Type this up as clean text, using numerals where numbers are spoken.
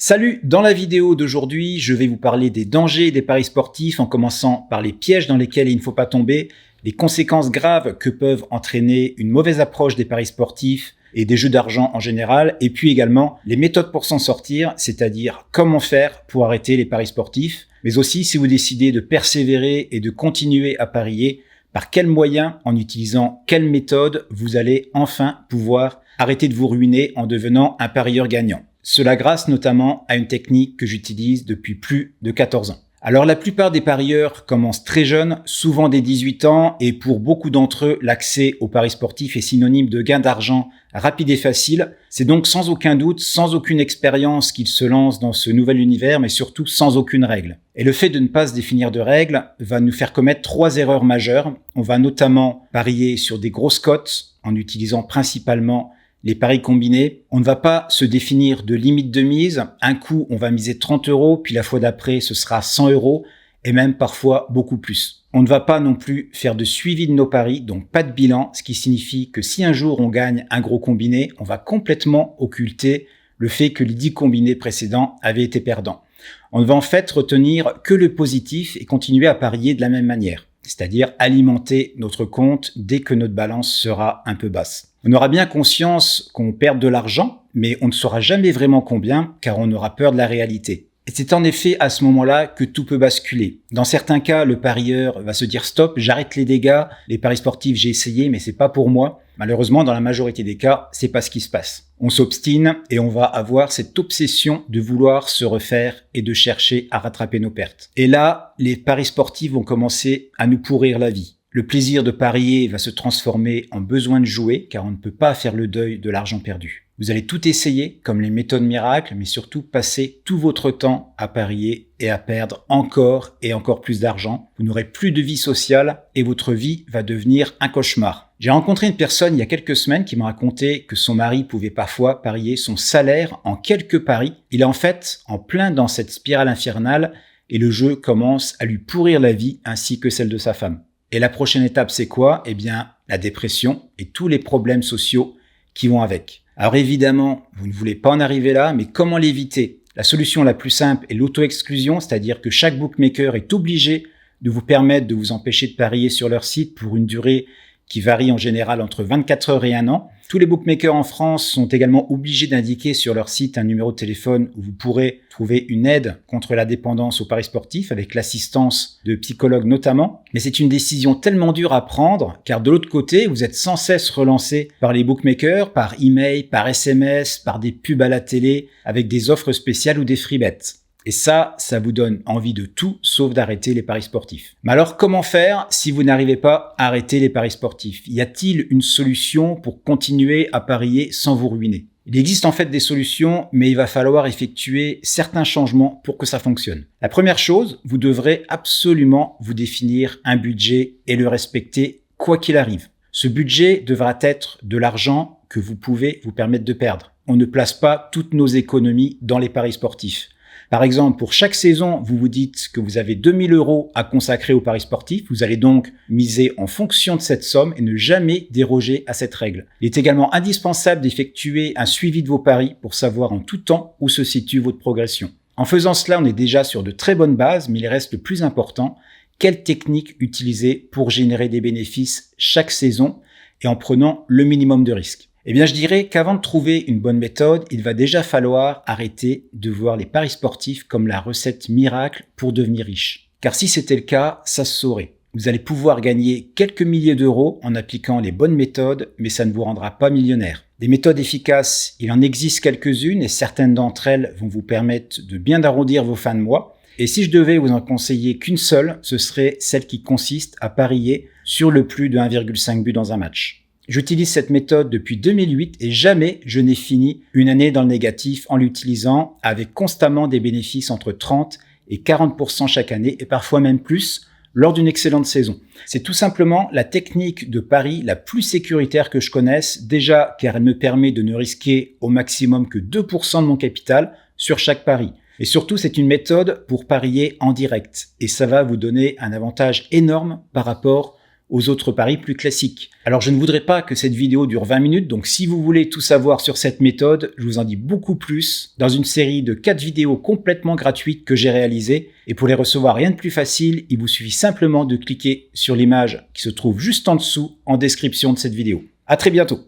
Salut, dans la vidéo d'aujourd'hui, je vais vous parler des dangers des paris sportifs en commençant par les pièges dans lesquels il ne faut pas tomber, les conséquences graves que peuvent entraîner une mauvaise approche des paris sportifs et des jeux d'argent en général, et puis également les méthodes pour s'en sortir, c'est-à-dire comment faire pour arrêter les paris sportifs, mais aussi si vous décidez de persévérer et de continuer à parier, par quels moyens, en utilisant quelle méthode, vous allez enfin pouvoir arrêter de vous ruiner en devenant un parieur gagnant. Cela grâce notamment à une technique que j'utilise depuis plus de 14 ans. Alors la plupart des parieurs commencent très jeunes, souvent dès 18 ans, et pour beaucoup d'entre eux, l'accès aux paris sportifs est synonyme de gain d'argent rapide et facile. C'est donc sans aucun doute, sans aucune expérience qu'ils se lancent dans ce nouvel univers, mais surtout sans aucune règle. Et le fait de ne pas se définir de règles va nous faire commettre 3 erreurs majeures. On va notamment parier sur des grosses cotes en utilisant principalement les paris combinés. On ne va pas se définir de limite de mise. Un coup, on va miser 30 €, puis la fois d'après, ce sera 100 € et même parfois beaucoup plus. On ne va pas non plus faire de suivi de nos paris, donc pas de bilan, ce qui signifie que si un jour on gagne un gros combiné, on va complètement occulter le fait que les 10 combinés précédents avaient été perdants. On ne va en fait retenir que le positif et continuer à parier de la même manière, c'est-à-dire alimenter notre compte dès que notre balance sera un peu basse. On aura bien conscience qu'on perd de l'argent, mais on ne saura jamais vraiment combien, car on aura peur de la réalité. Et c'est en effet à ce moment-là que tout peut basculer. Dans certains cas, le parieur va se dire « Stop, j'arrête les dégâts, les paris sportifs j'ai essayé, mais c'est pas pour moi ». Malheureusement, dans la majorité des cas, c'est pas ce qui se passe. On s'obstine et on va avoir cette obsession de vouloir se refaire et de chercher à rattraper nos pertes. Et là, les paris sportifs vont commencer à nous pourrir la vie. Le plaisir de parier va se transformer en besoin de jouer, car on ne peut pas faire le deuil de l'argent perdu. Vous allez tout essayer, comme les méthodes miracles, mais surtout passer tout votre temps à parier et à perdre encore et encore plus d'argent. Vous n'aurez plus de vie sociale et votre vie va devenir un cauchemar. J'ai rencontré une personne il y a quelques semaines qui m'a raconté que son mari pouvait parfois parier son salaire en quelques paris. Il est en fait en plein dans cette spirale infernale et le jeu commence à lui pourrir la vie ainsi que celle de sa femme. Et la prochaine étape, c'est quoi? Eh bien, la dépression et tous les problèmes sociaux qui vont avec. Alors évidemment, vous ne voulez pas en arriver là, mais comment l'éviter? La solution la plus simple est l'auto-exclusion, c'est-à-dire que chaque bookmaker est obligé de vous permettre de vous empêcher de parier sur leur site pour une durée qui varie en général entre 24 heures et 1 an. Tous les bookmakers en France sont également obligés d'indiquer sur leur site un numéro de téléphone où vous pourrez trouver une aide contre la dépendance aux paris sportifs avec l'assistance de psychologues notamment. Mais c'est une décision tellement dure à prendre car de l'autre côté, vous êtes sans cesse relancé par les bookmakers, par email, par SMS, par des pubs à la télé avec des offres spéciales ou des free bets. Et ça vous donne envie de tout sauf d'arrêter les paris sportifs. Mais alors comment faire si vous n'arrivez pas à arrêter les paris sportifs? Y a-t-il une solution pour continuer à parier sans vous ruiner? Il existe en fait des solutions, mais il va falloir effectuer certains changements pour que ça fonctionne. La première chose, vous devrez absolument vous définir un budget et le respecter quoi qu'il arrive. Ce budget devra être de l'argent que vous pouvez vous permettre de perdre. On ne place pas toutes nos économies dans les paris sportifs. Par exemple, pour chaque saison, vous vous dites que vous avez 2 000 € à consacrer aux paris sportifs. Vous allez donc miser en fonction de cette somme et ne jamais déroger à cette règle. Il est également indispensable d'effectuer un suivi de vos paris pour savoir en tout temps où se situe votre progression. En faisant cela, on est déjà sur de très bonnes bases, mais il reste le plus important. Quelle technique utiliser pour générer des bénéfices chaque saison et en prenant le minimum de risques? Eh bien, je dirais qu'avant de trouver une bonne méthode, il va déjà falloir arrêter de voir les paris sportifs comme la recette miracle pour devenir riche. Car si c'était le cas, ça se saurait. Vous allez pouvoir gagner quelques milliers d'euros en appliquant les bonnes méthodes, mais ça ne vous rendra pas millionnaire. Des méthodes efficaces, il en existe quelques-unes et certaines d'entre elles vont vous permettre de bien arrondir vos fins de mois. Et si je devais vous en conseiller qu'une seule, ce serait celle qui consiste à parier sur le plus de 1,5 but dans un match. J'utilise cette méthode depuis 2008 et jamais je n'ai fini une année dans le négatif en l'utilisant avec constamment des bénéfices entre 30 et 40% chaque année et parfois même plus lors d'une excellente saison. C'est tout simplement la technique de pari la plus sécuritaire que je connaisse, déjà car elle me permet de ne risquer au maximum que 2% de mon capital sur chaque pari. Et surtout, c'est une méthode pour parier en direct et ça va vous donner un avantage énorme par rapport aux autres paris plus classiques. Alors je ne voudrais pas que cette vidéo dure 20 minutes, donc si vous voulez tout savoir sur cette méthode, je vous en dis beaucoup plus dans une série de 4 vidéos complètement gratuites que j'ai réalisées. Et pour les recevoir rien de plus facile, il vous suffit simplement de cliquer sur l'image qui se trouve juste en dessous en description de cette vidéo. À très bientôt.